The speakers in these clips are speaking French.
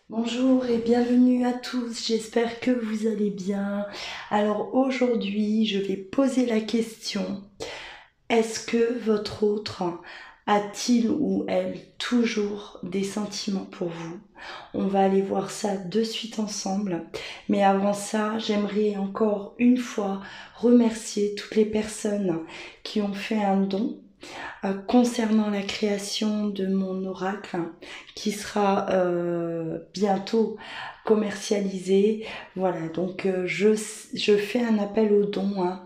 Bonjour et bienvenue à tous, j'espère que vous allez bien. Alors aujourd'hui, je vais poser la question, est-ce que votre autre a-t-il ou elle toujours des sentiments pour vous? On va aller voir ça de suite ensemble. Mais avant ça, j'aimerais encore une fois remercier toutes les personnes qui ont fait un don concernant la création de mon oracle qui sera bientôt commercialisé. Voilà, donc je fais un appel aux dons.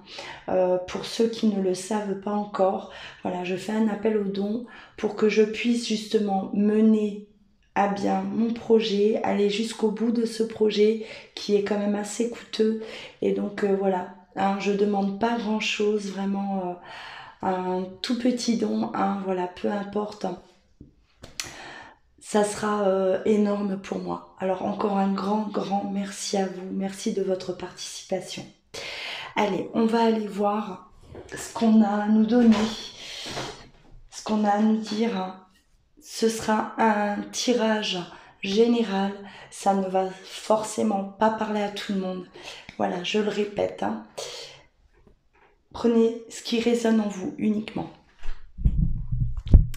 Pour ceux qui ne le savent pas encore, voilà, je fais un appel aux dons pour que je puisse justement mener à bien mon projet, aller jusqu'au bout de ce projet qui est quand même assez coûteux. Et donc voilà, hein, je demande pas grand chose, vraiment un tout petit don, hein, voilà, peu importe, ça sera énorme pour moi. Alors encore un grand merci à vous, merci de votre participation. Allez, on va aller voir ce qu'on a à nous donner, ce qu'on a à nous dire. Ce sera un tirage général, ça ne va forcément pas parler à tout le monde. Voilà, je le répète, hein. Prenez ce qui résonne en vous uniquement.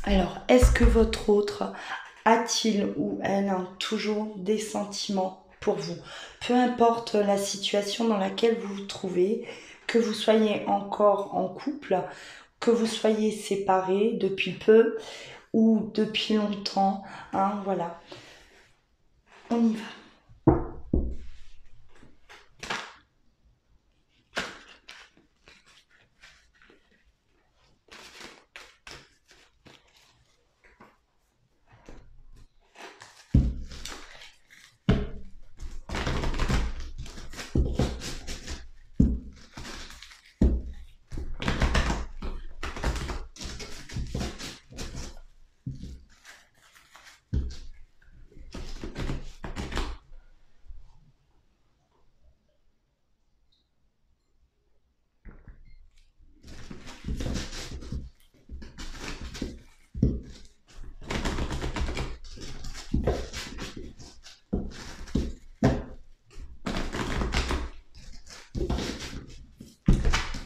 Alors, est-ce que votre autre a-t-il ou elle toujours des sentiments pour vous? Peu importe la situation dans laquelle vous vous trouvez, que vous soyez encore en couple, que vous soyez séparés depuis peu ou depuis longtemps, hein, voilà. On y va.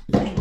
Allez.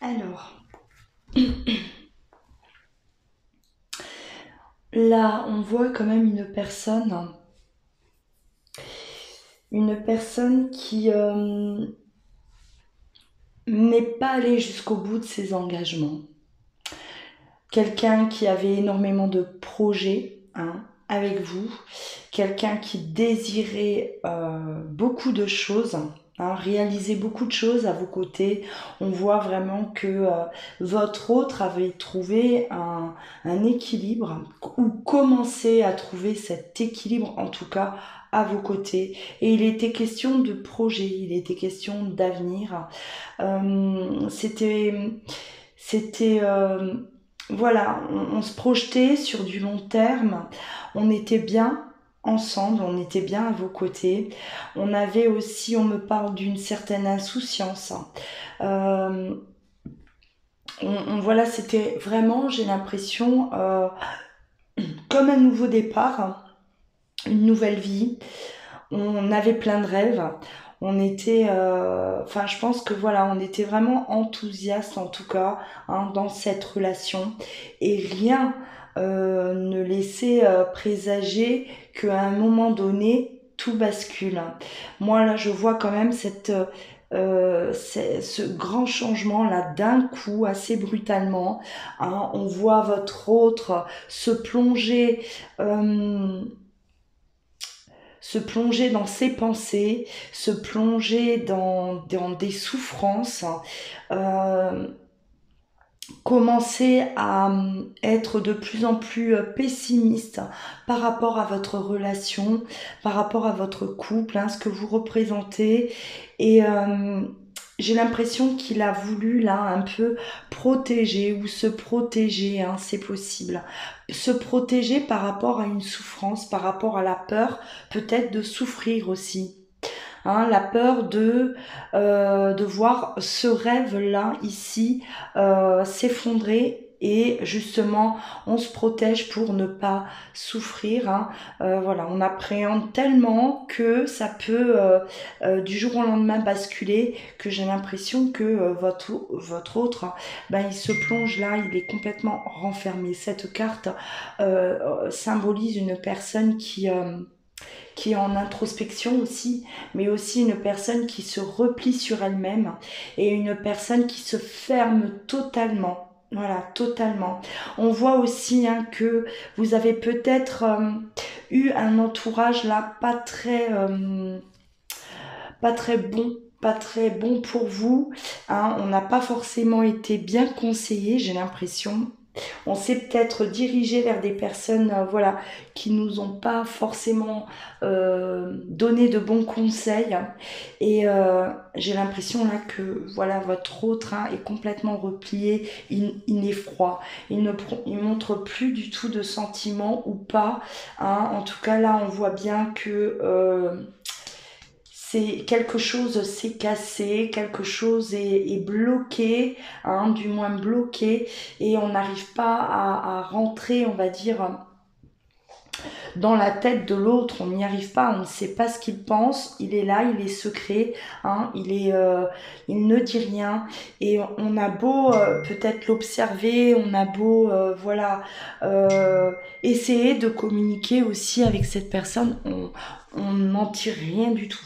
Alors, là, on voit quand même une personne qui n'est pas allée jusqu'au bout de ses engagements. Quelqu'un qui avait énormément de projets, hein, avec vous, quelqu'un qui désirait beaucoup de choses, hein, réaliser beaucoup de choses à vos côtés. On voit vraiment que votre autre avait trouvé un équilibre ou commencé à trouver cet équilibre en tout cas à vos côtés. Et il était question de projet, il était question d'avenir. C'était voilà, on se projetait sur du long terme, on était bien ensemble, on était bien à vos côtés. On avait aussi, on me parle d'une certaine insouciance. Euh, voilà, c'était vraiment, j'ai l'impression, comme un nouveau départ, une nouvelle vie. On avait plein de rêves. On était, enfin, je pense que voilà, on était vraiment enthousiastes en tout cas, hein, dans cette relation, et rien ne laissait présager qu'à un moment donné tout bascule. Moi là, je vois quand même cette ce grand changement là d'un coup, assez brutalement. Hein, on voit votre autre se plonger dans ses pensées, se plonger dans des souffrances, euh, commencer à être de plus en plus pessimiste par rapport à votre relation, par rapport à votre couple, hein, ce que vous représentez. Et j'ai l'impression qu'il a voulu là un peu protéger ou se protéger, hein, c'est possible. Se protéger par rapport à une souffrance, par rapport à la peur, peut-être de souffrir aussi. Hein, la peur de voir ce rêve-là, ici, s'effondrer. Et justement, on se protège pour ne pas souffrir. Hein. Voilà, on appréhende tellement que ça peut du jour au lendemain basculer, que j'ai l'impression que votre autre, ben, il se plonge là, il est complètement renfermé. Cette carte symbolise une personne qui est en introspection aussi, mais aussi une personne qui se replie sur elle-même et une personne qui se ferme totalement. Voilà, totalement. On voit aussi hein, que vous avez peut-être eu un entourage là pas très bon. Pas très bon pour vous. Hein. On n'a pas forcément été bien conseillé, j'ai l'impression. On s'est peut-être dirigé vers des personnes voilà, qui nous ont pas forcément donné de bons conseils. Et j'ai l'impression là que voilà, votre autre hein, est complètement replié, il est froid. Il montre plus du tout de sentiments ou pas. Hein. En tout cas là, on voit bien que c'est quelque chose s'est cassé, quelque chose est bloqué, hein, du moins bloqué, et on n'arrive pas à rentrer, on va dire, dans la tête de l'autre, on n'y arrive pas, on ne sait pas ce qu'il pense, il est là, il est secret, hein, il ne dit rien, et on a beau peut-être l'observer, on a beau voilà essayer de communiquer aussi avec cette personne, on n'en tire rien du tout.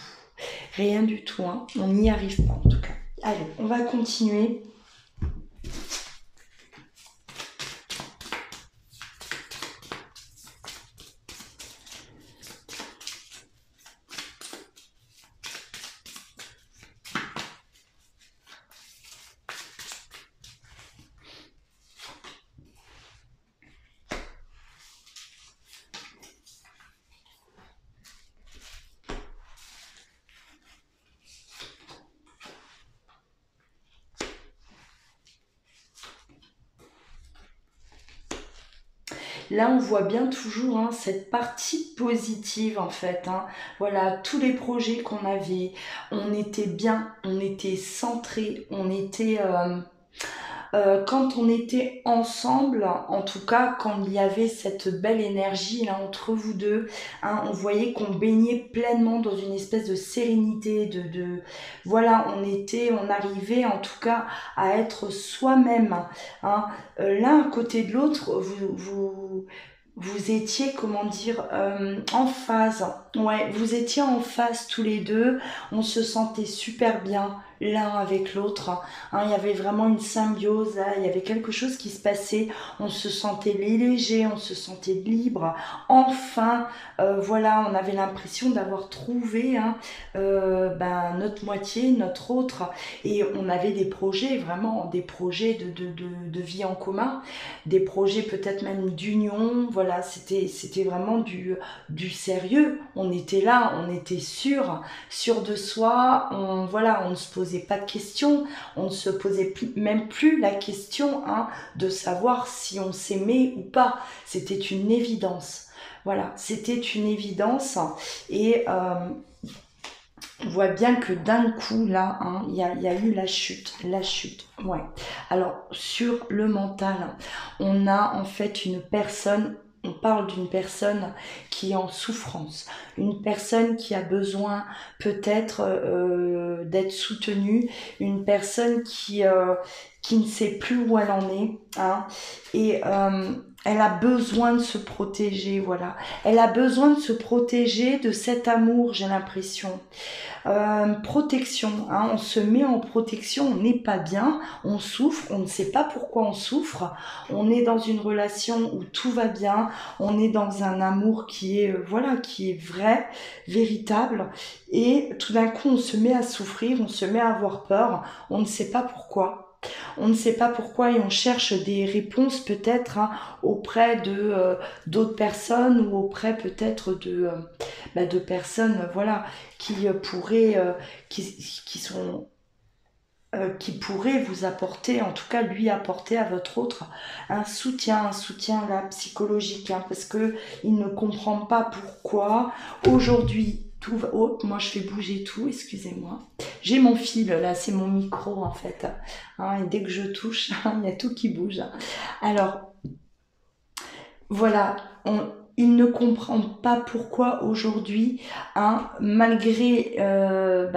Rien du tout, hein. On n'y arrive pas en tout cas. Allez, on va continuer. Là, on voit bien toujours hein, cette partie positive en fait. Hein. Voilà, tous les projets qu'on avait, on était bien, on était centré, on était... quand on était ensemble, en tout cas quand il y avait cette belle énergie là entre vous deux, hein, on voyait qu'on baignait pleinement dans une espèce de sérénité, voilà, on arrivait en tout cas à être soi-même. Hein. L'un à côté de l'autre, vous étiez, comment dire, en phase. Ouais, vous étiez en phase tous les deux. On se sentait super bien l'un avec l'autre. Hein, il y avait vraiment une symbiose, là. Il y avait quelque chose qui se passait. On se sentait léger, on se sentait libre. Enfin, voilà, on avait l'impression d'avoir trouvé hein, notre moitié, notre autre. Et on avait des projets, vraiment des projets de vie en commun, des projets peut-être même d'union. Voilà, c'était vraiment du sérieux. On était là, on était sûr de soi. Voilà, on ne se posait pas de questions, on ne se posait même plus la question hein, de savoir si on s'aimait ou pas. C'était une évidence. Voilà, c'était une évidence et on voit bien que d'un coup là, hein, il y a eu la chute, ouais. Alors sur le mental, on a en fait une personne. On parle d'une personne qui est en souffrance, une personne qui a besoin peut-être d'être soutenue, une personne qui ne sait plus où elle en est, hein, et elle a besoin de se protéger, voilà. Elle a besoin de se protéger de cet amour, j'ai l'impression. Protection, hein, on se met en protection, on n'est pas bien, on souffre, on ne sait pas pourquoi on souffre, on est dans une relation où tout va bien, on est dans un amour qui est, voilà, qui est vrai, véritable, et tout d'un coup on se met à souffrir, on se met à avoir peur, on ne sait pas pourquoi. On ne sait pas pourquoi et on cherche des réponses peut-être, hein, auprès de d'autres personnes ou auprès peut-être de personnes, voilà, qui pourraient qui sont qui pourrait vous apporter, en tout cas lui apporter à votre autre un soutien là, psychologique, hein, parce que il ne comprend pas pourquoi aujourd'hui tout va... Oh, moi je fais bouger tout, excusez-moi. J'ai mon fil là, c'est mon micro en fait, hein, et dès que je touche, il y a tout qui bouge. Alors voilà, il ne comprend pas pourquoi aujourd'hui, hein, malgré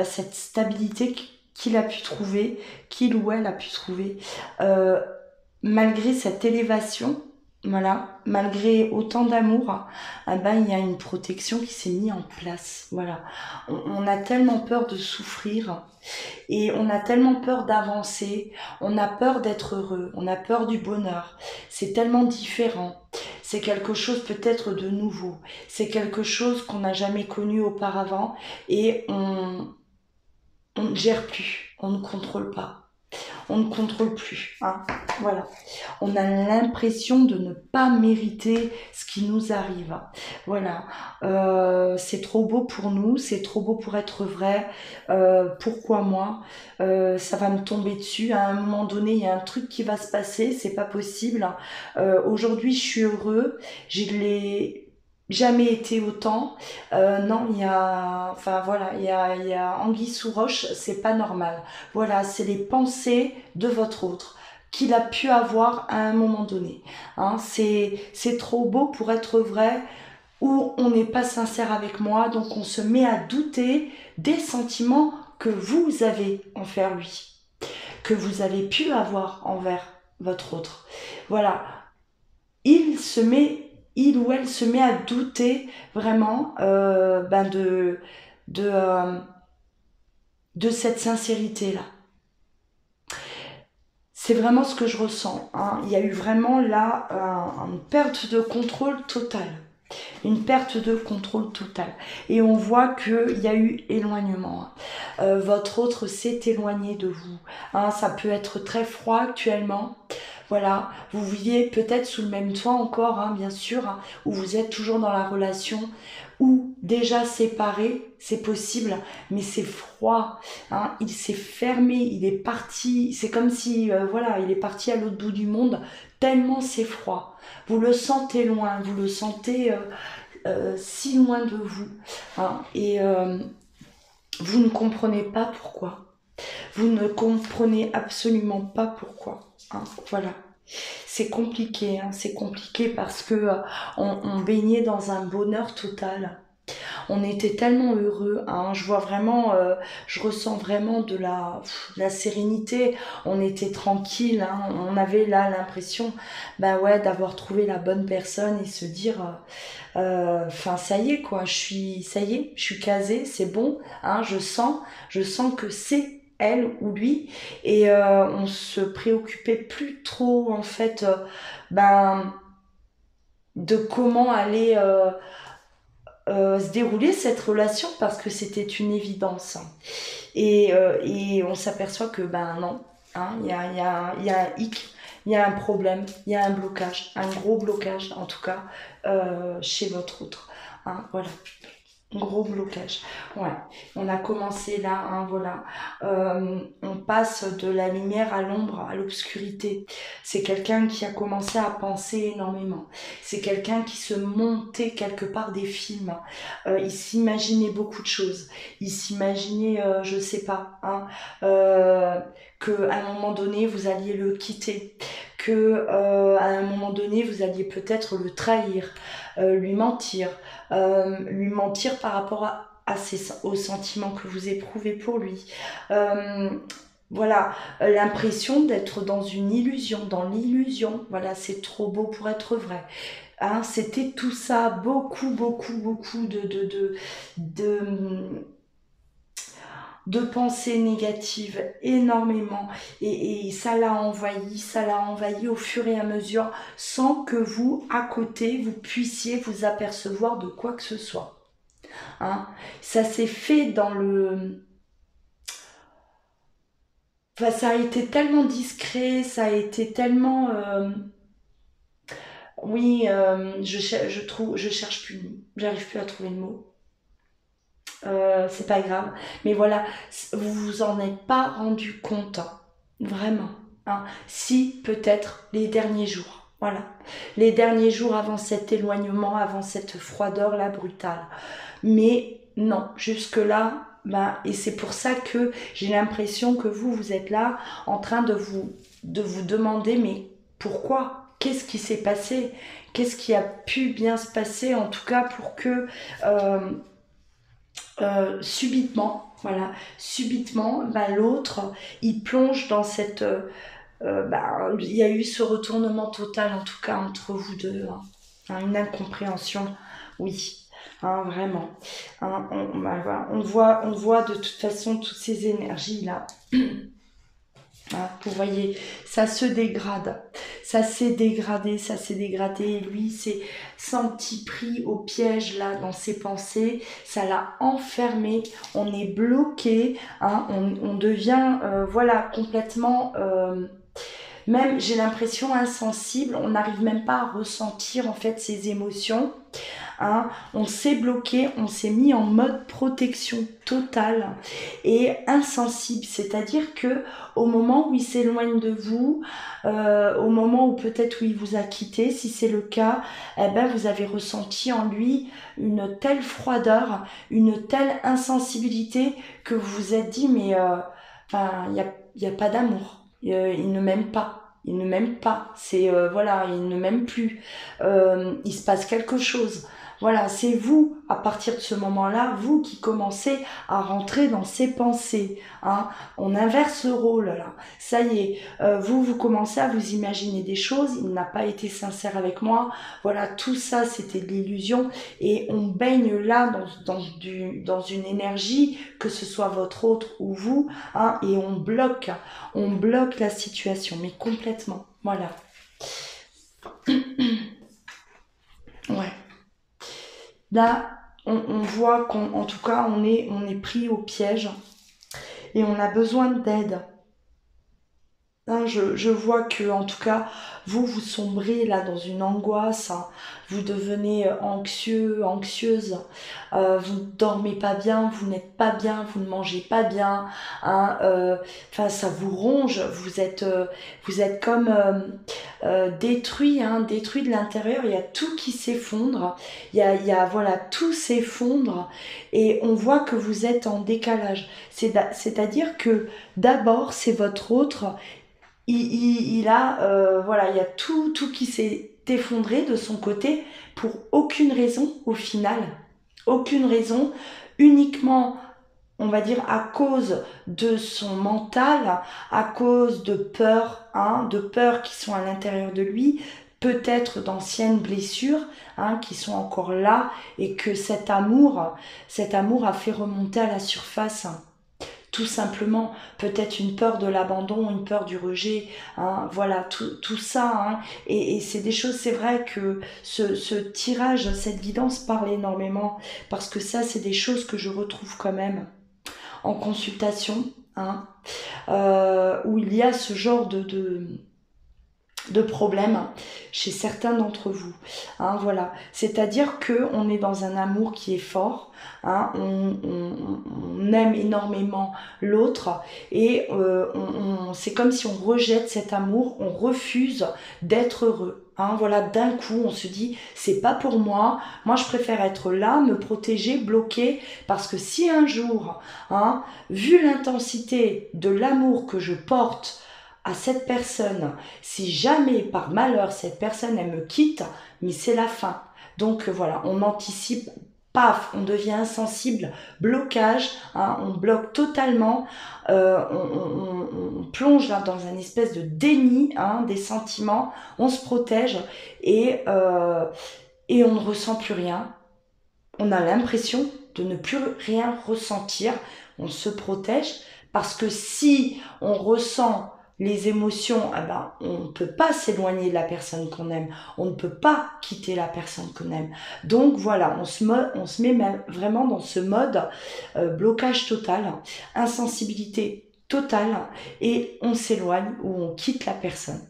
cette stabilité qu'il a pu trouver, qu'il ou elle a pu trouver, euh, malgré cette élévation, voilà, malgré autant d'amour, il y a une protection qui s'est mise en place. Voilà, on a tellement peur de souffrir et on a tellement peur d'avancer, on a peur d'être heureux, on a peur du bonheur. C'est tellement différent. C'est quelque chose peut-être de nouveau. C'est quelque chose qu'on n'a jamais connu auparavant et on ne gère plus, on ne contrôle pas. On ne contrôle plus, hein. Voilà. On a l'impression de ne pas mériter ce qui nous arrive. Voilà. C'est trop beau pour nous, c'est trop beau pour être vrai. Pourquoi moi? Ça va me tomber dessus. À un moment donné, il y a un truc qui va se passer, c'est pas possible. Aujourd'hui, je suis heureux. Je l'ai jamais été autant. Non, il y a anguille sous roche, c'est pas normal. Voilà, c'est les pensées de votre autre qu'il a pu avoir à un moment donné. Hein, c'est trop beau pour être vrai, ou on n'est pas sincère avec moi, donc on se met à douter des sentiments que vous avez envers lui, que vous avez pu avoir envers votre autre. Voilà, il ou elle se met à douter vraiment de, euh, de cette sincérité-là. C'est vraiment ce que je ressens, hein. Il y a eu vraiment là une perte de contrôle totale. Une perte de contrôle totale. Et on voit qu'il y a eu éloignement, hein. Votre autre s'est éloigné de vous, hein. Ça peut être très froid actuellement. Voilà, vous vivez peut-être sous le même toit encore, hein, bien sûr, hein, où vous êtes toujours dans la relation, ou déjà séparés, c'est possible, mais c'est froid, hein, il s'est fermé, il est parti, c'est comme si, voilà, il est parti à l'autre bout du monde, tellement c'est froid. Vous le sentez loin, vous le sentez si loin de vous, hein, et vous ne comprenez pas pourquoi. Vous ne comprenez absolument pas pourquoi, hein, voilà. C'est compliqué, hein, c'est compliqué parce que on baignait dans un bonheur total. On était tellement heureux, hein, je vois vraiment, je ressens vraiment de la sérénité. On était tranquille, hein, on avait là l'impression, bah ouais, d'avoir trouvé la bonne personne et se dire, enfin ça y est quoi, ça y est, je suis casée, c'est bon, hein, je sens que c'est elle ou lui, et on se préoccupait plus trop en fait, de comment aller se dérouler cette relation parce que c'était une évidence. Et on s'aperçoit que ben non, hein, il y a un hic, il y a un problème, il y a un blocage, un gros blocage en tout cas, chez votre autre. Hein, voilà. Gros blocage. Ouais, on a commencé là, hein, voilà. On passe de la lumière à l'ombre, à l'obscurité. C'est quelqu'un qui a commencé à penser énormément. C'est quelqu'un qui se montait quelque part des films. Il s'imaginait beaucoup de choses. Il s'imaginait, je sais pas, hein, que à un moment donné vous alliez le quitter, que à un moment donné vous alliez peut-être le trahir, lui mentir par rapport aux sentiments que vous éprouvez pour lui. voilà, l'impression d'être dans une illusion, dans l'illusion. Voilà, c'est trop beau pour être vrai. Hein, c'était tout ça, beaucoup de, de pensées négatives, énormément. Et ça l'a envahi au fur et à mesure, sans que vous, à côté, vous puissiez vous apercevoir de quoi que ce soit. Hein. Ça s'est fait dans le... Enfin, ça a été tellement discret, ça a été tellement... oui, je cherche plus le mot. J'arrive plus à trouver le mot. C'est pas grave. Mais voilà, vous vous en êtes pas rendu compte, hein. Vraiment. Hein. Si, peut-être, les derniers jours. Voilà. Les derniers jours avant cet éloignement, avant cette froideur là brutale. Mais non, jusque-là, ben, et c'est pour ça que j'ai l'impression que vous êtes là en train de vous demander, mais pourquoi? Qu'est-ce qui s'est passé? Qu'est-ce qui a pu bien se passer, en tout cas, pour que euh, subitement, voilà, subitement, ben, l'autre, il plonge dans cette... ben, il y a eu ce retournement total, en tout cas, entre vous deux. Hein. Hein, une incompréhension, oui. Hein, vraiment. Hein, ben, voilà, on voit de toute façon toutes ces énergies-là. Hein, vous voyez, ça se dégrade, ça s'est dégradé, et lui s'est senti pris au piège là dans ses pensées, ça l'a enfermé, on est bloqué, hein, on devient voilà complètement même j'ai l'impression insensible, on n'arrive même pas à ressentir en fait ses émotions. Hein, on s'est bloqué, on s'est mis en mode protection totale et insensible, c'est-à-dire que au moment où il s'éloigne de vous, au moment où peut-être où il vous a quitté, si c'est le cas, eh ben vous avez ressenti en lui une telle froideur, une telle insensibilité que vous vous êtes dit mais enfin il y a pas d'amour, il ne m'aime pas. Il ne m'aime pas, c'est voilà, il ne m'aime plus. Il se passe quelque chose. Voilà, c'est vous, à partir de ce moment-là, vous qui commencez à rentrer dans ses pensées. Hein. On inverse le rôle là. Ça y est, vous commencez à vous imaginer des choses. Il n'a pas été sincère avec moi. Voilà, tout ça, c'était de l'illusion. Et on baigne là dans une énergie, que ce soit votre autre ou vous, hein, et on bloque la situation, mais complètement. Voilà. Ouais. Là, on voit qu'en tout cas, on est pris au piège et on a besoin d'aide. Hein, je vois que, en tout cas, vous sombrez là dans une angoisse, hein. Vous devenez anxieux, anxieuse, vous ne dormez pas bien, vous n'êtes pas bien, vous ne mangez pas bien, hein, enfin, ça vous ronge, vous êtes comme détruit, hein, détruit de l'intérieur, il y a tout qui s'effondre, voilà, tout s'effondre et on voit que vous êtes en décalage. C'est-à-dire que d'abord, c'est votre autre il a, voilà, il y a tout qui s'est effondré de son côté pour aucune raison au final. Aucune raison, uniquement, on va dire, à cause de son mental, à cause de peurs qui sont à l'intérieur de lui, peut-être d'anciennes blessures hein, qui sont encore là et que cet amour a fait remonter à la surface. Tout simplement, peut-être une peur de l'abandon, une peur du rejet, hein, voilà, tout ça. Hein, et c'est des choses, c'est vrai que ce tirage, cette guidance parle énormément, parce que ça, c'est des choses que je retrouve quand même en consultation, hein, où il y a ce genre de problème chez certains d'entre vous. Hein, voilà. C'est-à-dire qu'on est dans un amour qui est fort, hein, on aime énormément l'autre et c'est comme si on rejette cet amour, on refuse d'être heureux. Hein, voilà, d'un coup, on se dit, c'est pas pour moi, moi je préfère être là, me protéger, bloquer, parce que si un jour, hein, vu l'intensité de l'amour que je porte à cette personne, si jamais par malheur cette personne elle me quitte, mais c'est la fin. Donc voilà, on anticipe paf, on devient insensible, blocage, hein, on bloque totalement, on plonge là dans un espèce de déni, hein, des sentiments, on se protège et on ne ressent plus rien. On a l'impression de ne plus rien ressentir, on se protège parce que si on ressent les émotions, eh ben, on ne peut pas s'éloigner de la personne qu'on aime, on ne peut pas quitter la personne qu'on aime. Donc voilà, on se met même vraiment dans ce mode blocage total, insensibilité totale, et on s'éloigne ou on quitte la personne.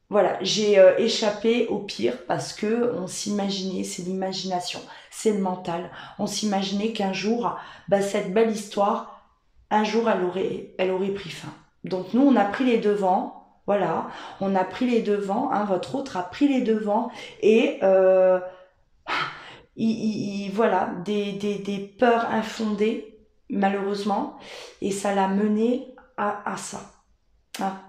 Voilà, j'ai échappé au pire parce que on s'imaginait, c'est l'imagination, c'est le mental. On s'imaginait qu'un jour, bah, cette belle histoire, un jour, elle aurait pris fin. Donc nous, on a pris les devants, voilà, on a pris les devants, hein, votre autre a pris les devants et voilà, des peurs infondées, malheureusement, et ça l'a mené à ça. Hein.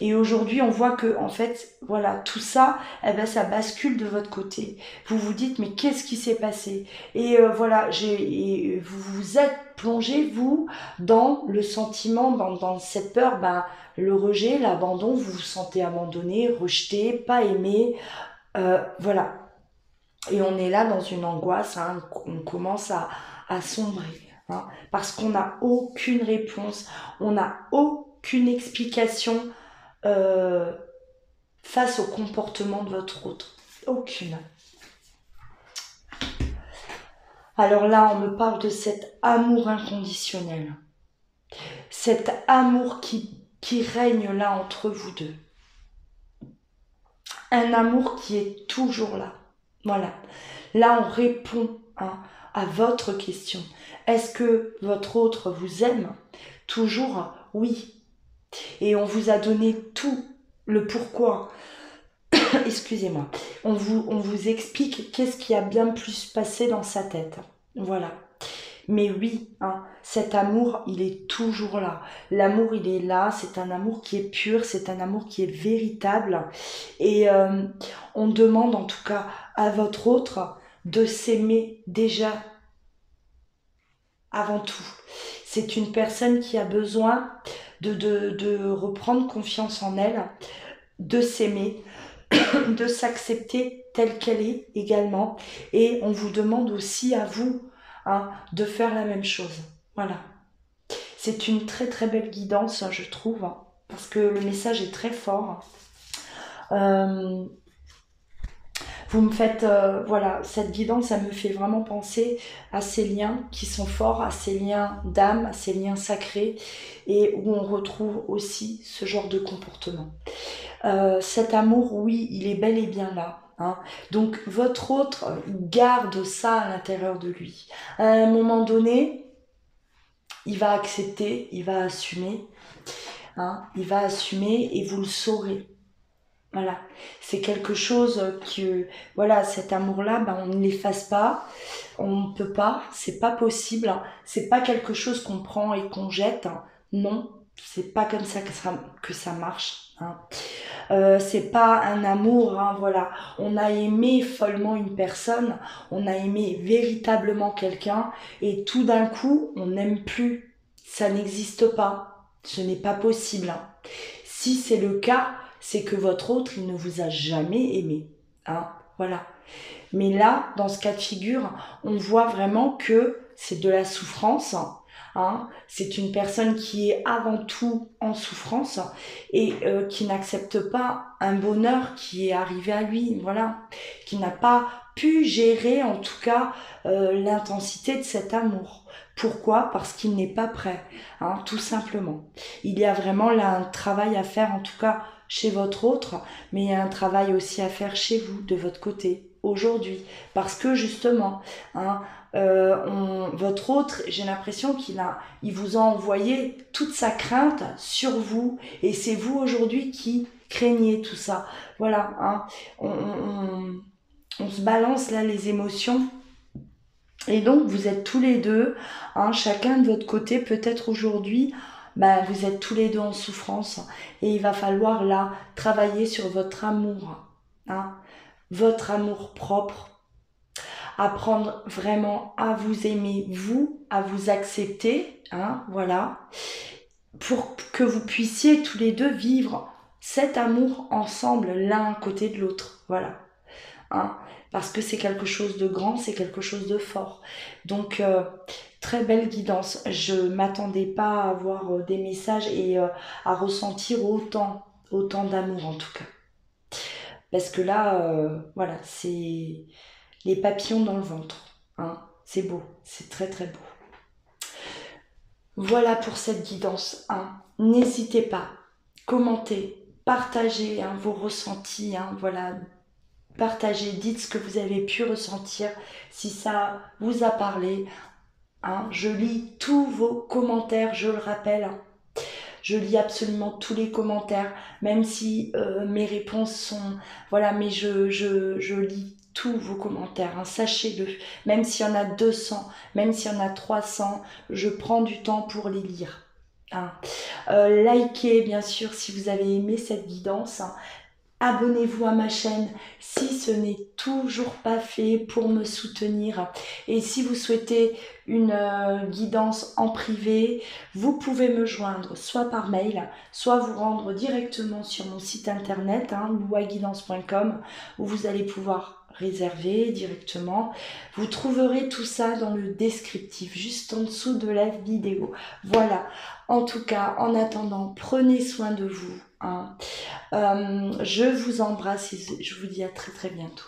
Et aujourd'hui, on voit que, en fait, voilà, tout ça, eh ben, ça bascule de votre côté. Vous vous dites, mais qu'est-ce qui s'est passé? Et voilà, vous vous êtes plongé, vous, dans le sentiment, dans cette peur, ben, le rejet, l'abandon, vous vous sentez abandonné, rejeté, pas aimé, voilà. Et on est là dans une angoisse, hein, on commence à sombrer, hein, parce qu'on n'a aucune réponse, on n'a aucune explication face au comportement de votre autre. Aucune. Alors là, on me parle de cet amour inconditionnel. Cet amour qui règne là entre vous deux. Un amour qui est toujours là. Voilà. Là, on répond, hein, à votre question. Est-ce que votre autre vous aime? Toujours, oui. Et on vous a donné tout le pourquoi. Excusez-moi. On vous explique qu'est-ce qui a bien plus passé dans sa tête. Voilà. Mais oui, hein, cet amour, il est toujours là. L'amour, il est là. C'est un amour qui est pur. C'est un amour qui est véritable. Et on demande en tout cas à votre autre de s'aimer déjà avant tout. C'est une personne qui a besoin de reprendre confiance en elle, de s'aimer, de s'accepter telle qu'elle est également. Et on vous demande aussi à vous, hein, de faire la même chose. Voilà. C'est une très très belle guidance, je trouve, hein, parce que le message est très fort. Vous me faites, voilà, cette guidance, ça me fait vraiment penser à ces liens qui sont forts, à ces liens d'âme, à ces liens sacrés, et où on retrouve aussi ce genre de comportement. Cet amour, oui, il est bel et bien là. Hein. Donc votre autre garde ça à l'intérieur de lui. À un moment donné, il va accepter, il va assumer. Hein, il va assumer et vous le saurez. Voilà, c'est quelque chose que, voilà, cet amour-là, ben, on ne l'efface pas, on ne peut pas, c'est pas possible, hein. C'est pas quelque chose qu'on prend et qu'on jette, hein. Non, c'est pas comme ça que ça marche, hein. C'est pas un amour, hein, voilà. On a aimé follement une personne, on a aimé véritablement quelqu'un, et tout d'un coup, on n'aime plus. Ça n'existe pas, ce n'est pas possible, hein. Si c'est le cas, c'est que votre autre, il ne vous a jamais aimé. Hein, voilà. Mais là, dans ce cas de figure, on voit vraiment que c'est de la souffrance. Hein, c'est une personne qui est avant tout en souffrance et qui n'accepte pas un bonheur qui est arrivé à lui. Voilà. Qui n'a pas pu gérer, en tout cas, l'intensité de cet amour. Pourquoi? Parce qu'il n'est pas prêt, hein, tout simplement. Il y a vraiment là un travail à faire, en tout cas chez votre autre, mais il y a un travail aussi à faire chez vous, de votre côté, aujourd'hui. Parce que justement, hein, votre autre, j'ai l'impression il vous a envoyé toute sa crainte sur vous, et c'est vous aujourd'hui qui craignez tout ça. Voilà, hein, on se balance là les émotions. Et donc, vous êtes tous les deux, hein, chacun de votre côté, peut-être aujourd'hui, ben, vous êtes tous les deux en souffrance. Et il va falloir là travailler sur votre amour, hein, votre amour propre. apprendre vraiment à vous aimer, vous, à vous accepter, hein, voilà, pour que vous puissiez tous les deux vivre cet amour ensemble, l'un à côté de l'autre, voilà. Hein, parce que c'est quelque chose de grand, c'est quelque chose de fort. Donc, très belle guidance. Je m'attendais pas à avoir des messages et à ressentir autant d'amour en tout cas. Parce que là, voilà, c'est les papillons dans le ventre. Hein, c'est beau, c'est très très beau. Voilà pour cette guidance. Hein. N'hésitez pas, commentez, partagez hein, vos ressentis. Hein, voilà, partagez, dites ce que vous avez pu ressentir, si ça vous a parlé. Hein. Je lis tous vos commentaires, je le rappelle. Hein. Je lis absolument tous les commentaires, même si mes réponses sont... Voilà, mais je lis tous vos commentaires, hein, sachez-le. Même s'il y en a 200, même s'il y en a 300, je prends du temps pour les lire. Hein. Likez, bien sûr, si vous avez aimé cette guidance. Hein. Abonnez-vous à ma chaîne si ce n'est toujours pas fait pour me soutenir. Et si vous souhaitez une guidance en privé, vous pouvez me joindre soit par mail, soit vous rendre directement sur mon site internet, louaguidance.com, où vous allez pouvoir réserver directement. Vous trouverez tout ça dans le descriptif, juste en dessous de la vidéo. Voilà, en tout cas, en attendant, prenez soin de vous. Hein. Je vous embrasse et je vous dis à très très bientôt.